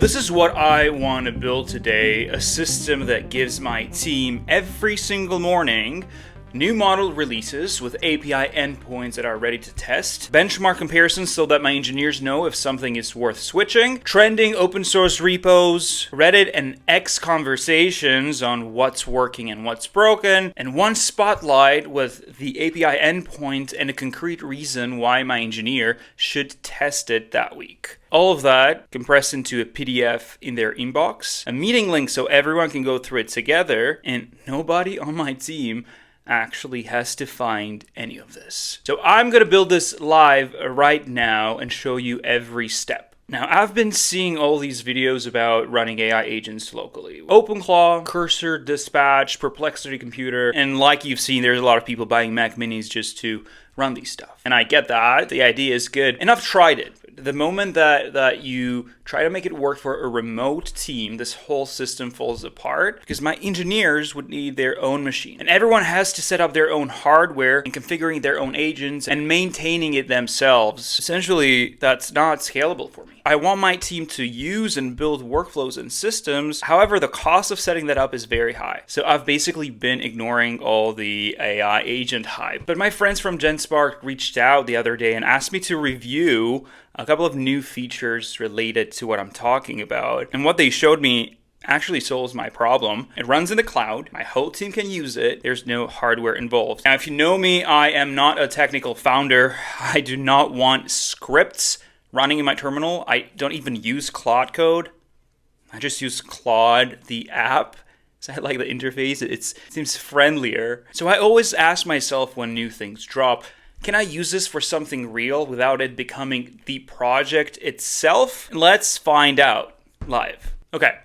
This is what I want to build today, a system that gives my team every single morning new model releases with API endpoints that are ready to test, benchmark comparisons so that my engineers know if something is worth switching, trending open source repos, Reddit and X conversations on what's working and what's broken, and one spotlight with the API endpoint and a concrete reason why my engineer should test it that week. All of that compressed into a PDF in their inbox, a meeting link so everyone can go through it together, and nobody on my team actually has to find any of this. So I'm going to build this live right now and show you every step. Now, I've been seeing all these videos about running AI agents locally. OpenClaw, Cursor, Dispatch, Perplexity Computer, and like you've seen, there's a lot of people buying Mac Minis just to run these stuff. And I get that, the idea is good, and I've tried it. The moment that you try to make it work for a remote team, this whole system falls apart because my engineers would need their own machine. And everyone has to set up their own hardware and configuring their own agents and maintaining it themselves. Essentially, that's not scalable for me. I want my team to use and build workflows and systems. However, the cost of setting that up is very high. So I've basically been ignoring all the AI agent hype. But my friends from Genspark reached out the other day and asked me to review a couple of new features related to what I'm talking about. And what they showed me actually solves my problem. It runs in the cloud. My whole team can use it. There's no hardware involved. Now, if you know me, I am not a technical founder. I do not want scripts running in my terminal. I don't even use Claude code. I just use Claude, the app. So I like the interface. It seems friendlier. So I always ask myself when new things drop, can I use this for something real without it becoming the project itself? Let's find out live. Okay,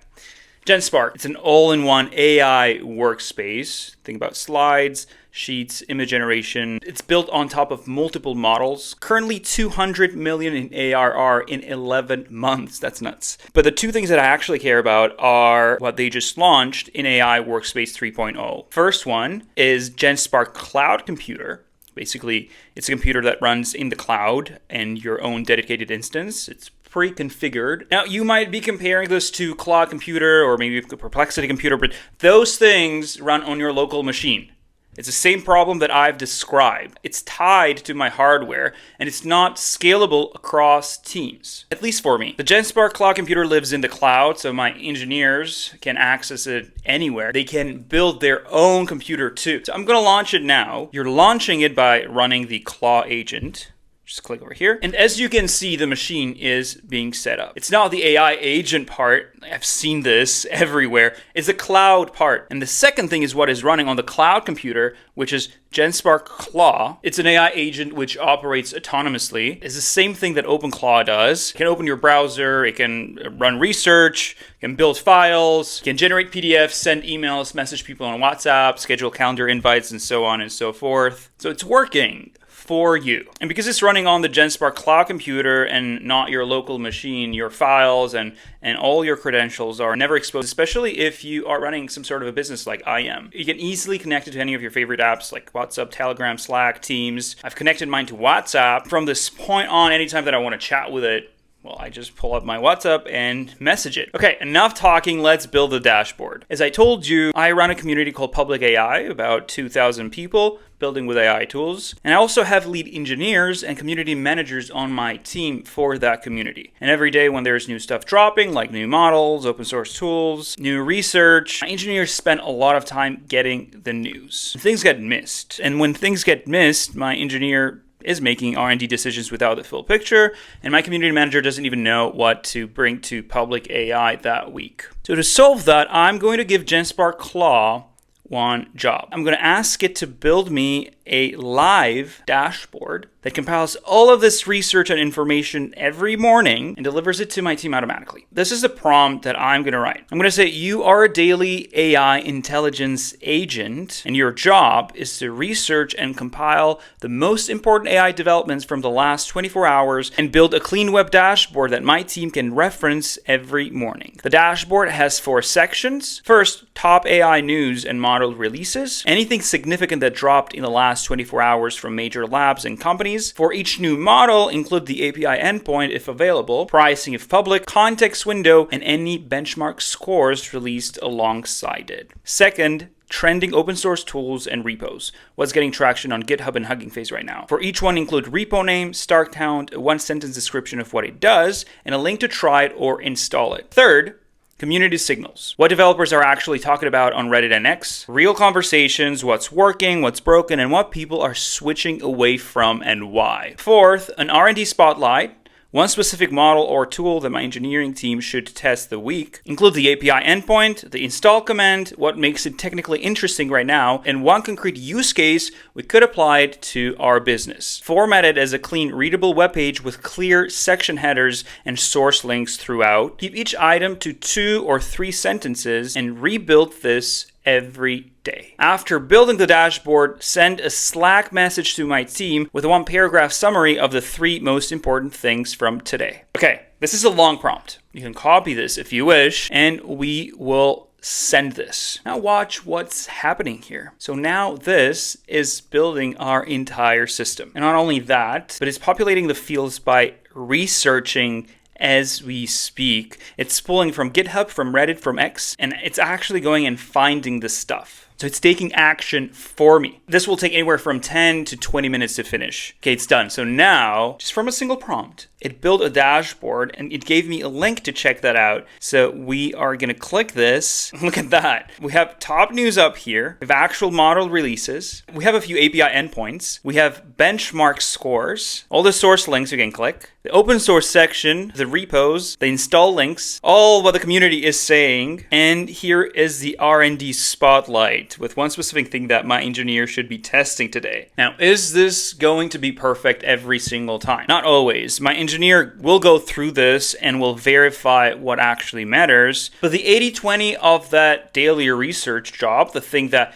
Genspark. It's an all-in-one AI workspace. Think about slides, sheets, image generation. It's built on top of multiple models. Currently 200 million in ARR in 11 months. That's nuts. But the two things that I actually care about are what they just launched in AI Workspace 3.0. First one is Genspark Cloud Computer. Basically, it's a computer that runs in the cloud and your own dedicated instance. It's pre-configured. Now, you might be comparing this to Cloud Computer or maybe the Perplexity Computer, but those things run on your local machine. It's the same problem that I've described. It's tied to my hardware, and it's not scalable across teams, at least for me. The Genspark Cloud Computer lives in the cloud, so my engineers can access it anywhere. They can build their own computer too. So I'm going to launch it now. You're launching it by running the Claw agent. Just click over here. And as you can see, the machine is being set up. It's not the AI agent part. I've seen this everywhere. It's the cloud part. And the second thing is what is running on the cloud computer, which is Genspark Claw. It's an AI agent which operates autonomously. It's the same thing that OpenClaw does. It can open your browser. It can run research. It can build files. It can generate PDFs, send emails, message people on WhatsApp, schedule calendar invites, and so on and so forth. So it's working for you. And because it's running on the Genspark Cloud Computer and not your local machine, your files and all your credentials are never exposed, especially if you are running some sort of a business like I am. You can easily connect it to any of your favorite apps like WhatsApp, Telegram, Slack, Teams. I've connected mine to WhatsApp. From this point on, anytime that I want to chat with it, well, I just pull up my WhatsApp and message it. Okay, enough talking, let's build a dashboard. As I told you, I run a community called PublicAI, about 2,000 people building with AI tools. And I also have lead engineers and community managers on my team for that community. And every day when there's new stuff dropping, like new models, open source tools, new research, my engineers spend a lot of time getting the news. Things get missed. And when things get missed, my engineer is making R&D decisions without the full picture, and my community manager doesn't even know what to bring to PublicAI that week. So to solve that, I'm going to give Genspark Claw one job. I'm going to ask it to build me a live dashboard that compiles all of this research and information every morning and delivers it to my team automatically. This is the prompt that I'm going to write. I'm going to say, you are a daily AI intelligence agent, and your job is to research and compile the most important AI developments from the last 24 hours and build a clean web dashboard that my team can reference every morning. The dashboard has 4 sections. First, top AI news and modern model releases, anything significant that dropped in the last 24 hours from major labs and companies. For each new model, include the API endpoint if available, pricing if public, context window, and any benchmark scores released alongside it. Second, trending open source tools and repos. What's getting traction on GitHub and Hugging Face right now. For each one, include repo name, start count, a one-sentence description of what it does, and a link to try it or install it. Third, community signals. What developers are actually talking about on Reddit and X. Real conversations, what's working, what's broken, and what people are switching away from and why. Fourth, an R&D spotlight. One specific model or tool that my engineering team should test the week. Include the API endpoint, the install command, what makes it technically interesting right now, and one concrete use case we could apply it to our business. Format it as a clean, readable web page with clear section headers and source links throughout. Keep each item to 2 or 3 sentences and rebuild this every day. After building the dashboard, send a Slack message to my team with a 1-paragraph summary of the 3 most important things from today. Okay, this is a long prompt. You can copy this if you wish, and we will send this. Now watch what's happening here. So now this is building our entire system. And not only that, but it's populating the fields by researching as we speak. It's pulling from GitHub, from Reddit, from X, and it's actually going and finding the stuff. So it's taking action for me. This will take anywhere from 10 to 20 minutes to finish. Okay, it's done. So now, just from a single prompt, it built a dashboard and it gave me a link to check that out. So we are going to click this. Look at that. We have top news up here. We have actual model releases. We have a few API endpoints. We have benchmark scores. All the source links you can click. The open source section, the repos, the install links, all what the community is saying. And here is the R&D spotlight with one specific thing that my engineer should be testing today. Now, is this going to be perfect every single time? Not always. My engineer will go through this and will verify what actually matters. But the 80-20 of that daily research job, the thing that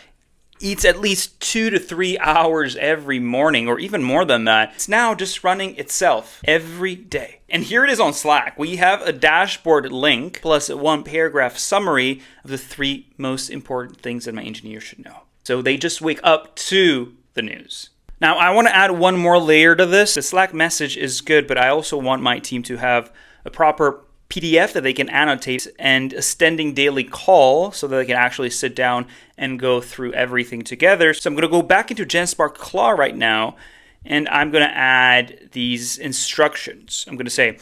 eats at least 2 to 3 hours every morning, or even more than that, it's now just running itself every day. And here it is on Slack. We have a dashboard link plus a 1-paragraph summary of the 3 most important things that my engineer should know. So they just wake up to the news. Now, I want to add one more layer to this. The Slack message is good, but I also want my team to have a proper PDF that they can annotate and a standing daily call so that they can actually sit down and go through everything together. So I'm going to go back into Genspark Cloud right now, and I'm going to add these instructions. I'm going to say,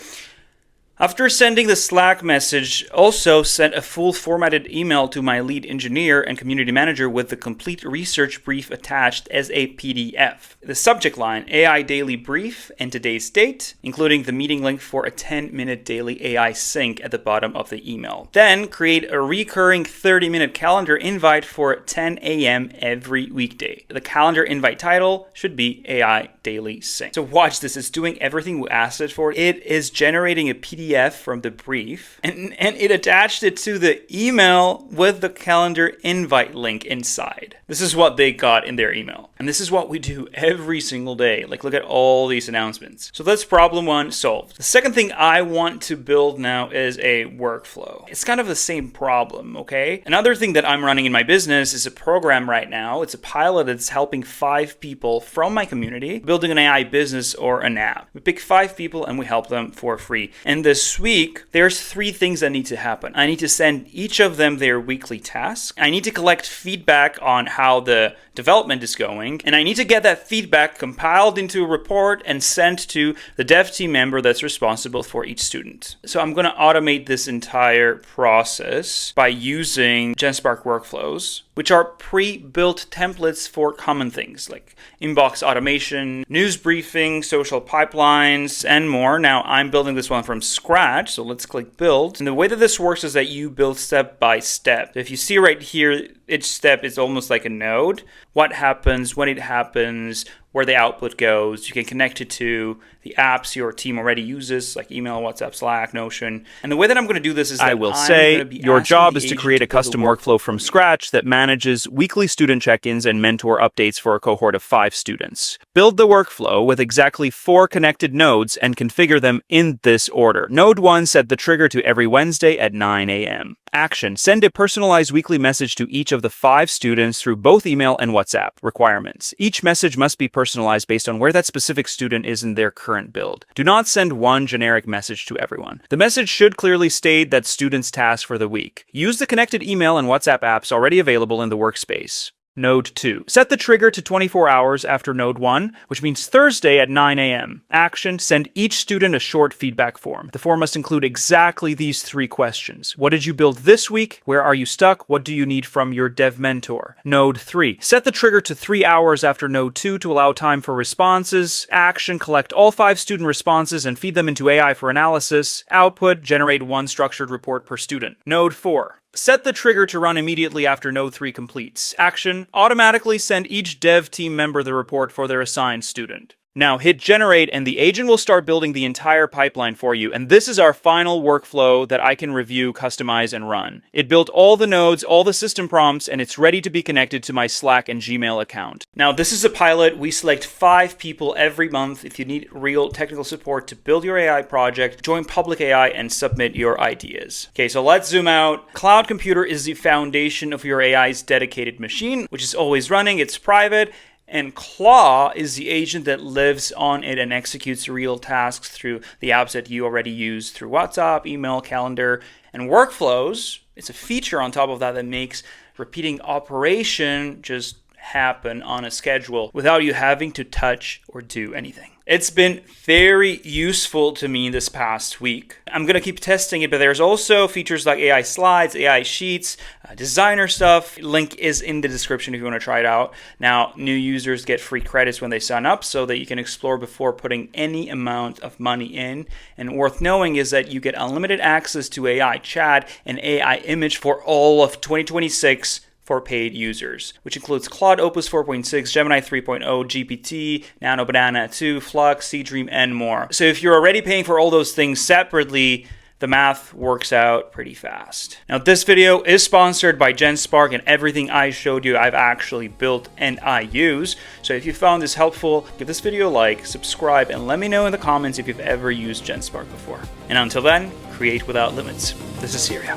after sending the Slack message, also send a full formatted email to my lead engineer and community manager with the complete research brief attached as a PDF. The subject line, AI Daily Brief and today's date, including the meeting link for a 10-minute daily AI sync at the bottom of the email. Then create a recurring 30-minute calendar invite for 10 a.m. every weekday. The calendar invite title should be AI Daily Sync. So watch this, it's doing everything we asked it for. It is generating a PDF from the brief, and it attached it to the email with the calendar invite link inside. This is what they got in their email. And this is what we do every single day. Like, look at all these announcements. So that's problem 1 solved. The second thing I want to build now is a workflow. It's kind of the same problem, okay? Another thing that I'm running in my business is a program right now. It's a pilot that's helping 5 people from my community building an AI business or an app. We pick 5 people and we help them for free. And this week, there's 3 things that need to happen. I need to send each of them their weekly task. I need to collect feedback on how the development is going. And I need to get that feedback compiled into a report and sent to the dev team member that's responsible for each student. So I'm going to automate this entire process by using Genspark workflows, which are pre-built templates for common things like inbox automation, news briefing, social pipelines, and more. Now I'm building this one from scratch, so let's click build. And the way that this works is that you build step by step. If you see right here, each step is almost like a node. What happens, when it happens, where the output goes. You can connect it to the apps your team already uses, like email, WhatsApp, Slack, Notion. And the way that I'm going to do this is that I will say your job is to create a custom workflow from scratch that manages weekly student check-ins and mentor updates for a cohort of 5 students. Build the workflow with exactly 4 connected nodes and configure them in this order. Node 1, set the trigger to every Wednesday at 9 a.m. Action: send a personalized weekly message to each of the 5 students through both email and WhatsApp. Requirements: each message must be personalized based on where that specific student is in their current build. Do not send one generic message to everyone. The message should clearly state that student's task for the week. Use the connected email and WhatsApp apps already available in the workspace. Node 2. Set the trigger to 24 hours after Node 1, which means Thursday at 9 a.m. Action: send each student a short feedback form. The form must include exactly these 3 questions. What did you build this week? Where are you stuck? What do you need from your dev mentor? Node 3. Set the trigger to 3 hours after Node 2 to allow time for responses. Action: collect all 5 student responses and feed them into AI for analysis. Output: generate 1 structured report per student. Node 4. Set the trigger to run immediately after Node 3 completes. Action: automatically send each dev team member the report for their assigned student. Now hit generate and the agent will start building the entire pipeline for you, and this is our final workflow that I can review, customize, and run. It built all the nodes, all the system prompts, and it's ready to be connected to my Slack and Gmail account. Now this is a pilot. We select 5 people every month. If you need real technical support to build your AI project, join PublicAI and submit your ideas. Okay, so let's zoom out. Cloud Computer is the foundation of your AI's dedicated machine, which is always running. It's private. And Claude is the agent that lives on it and executes real tasks through the apps that you already use through WhatsApp, email, calendar, and workflows. It's a feature on top of that that makes repeating operation just happen on a schedule without you having to touch or do anything. It's been very useful to me this past week. I'm going to keep testing it, but there's also features like AI slides, AI sheets, designer stuff. Link is in the description if you want to try it out. Now, new users get free credits when they sign up so that you can explore before putting any amount of money in. And worth knowing is that you get unlimited access to AI chat and AI image for all of 2026 for paid users, which includes Claude Opus 4.6, Gemini 3.0, GPT, Nano Banana 2, Flux, Seedream, and more. So if you're already paying for all those things separately, the math works out pretty fast. Now this video is sponsored by Genspark, and everything I showed you I've actually built and I use. So if you found this helpful, give this video a like, subscribe, and let me know in the comments if you've ever used Genspark before. And until then, create without limits. This is Syria.